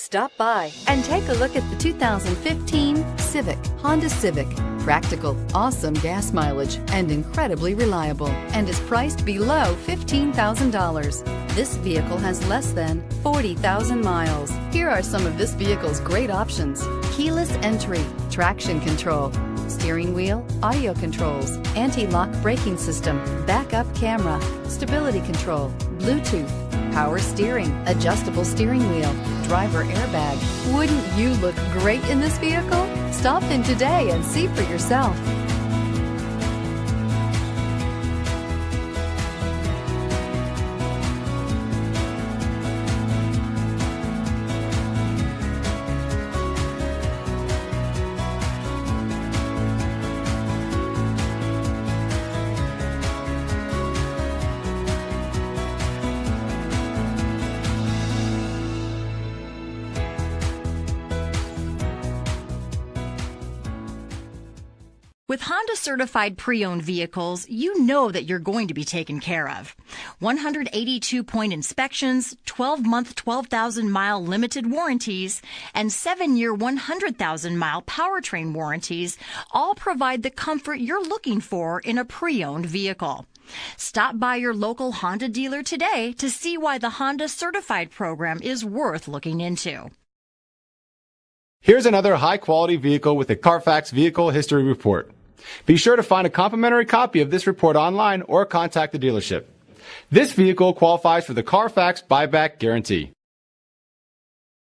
Stop by and take a look at the 2015 Honda Civic. Practical, awesome gas mileage, and incredibly reliable, and is priced below $15,000. This vehicle has less than 40,000 miles. Here are some of this vehicle's great options: keyless entry, traction control, steering wheel audio controls, anti-lock braking system, backup camera, stability control, Bluetooth, power steering, adjustable steering wheel, driver airbag. Wouldn't you look great in this vehicle? Stop in today and see for yourself. With Honda certified pre-owned vehicles, you know that you're going to be taken care of. 182-point inspections, 12-month, 12,000-mile limited warranties, and 7-year, 100,000-mile powertrain warranties all provide the comfort you're looking for in a pre-owned vehicle. Stop by your local Honda dealer today to see why the Honda certified program is worth looking into. Here's another high-quality vehicle with a Carfax Vehicle History Report. Be sure to find a complimentary copy of this report online or contact the dealership. This vehicle qualifies for the Carfax Buyback Guarantee.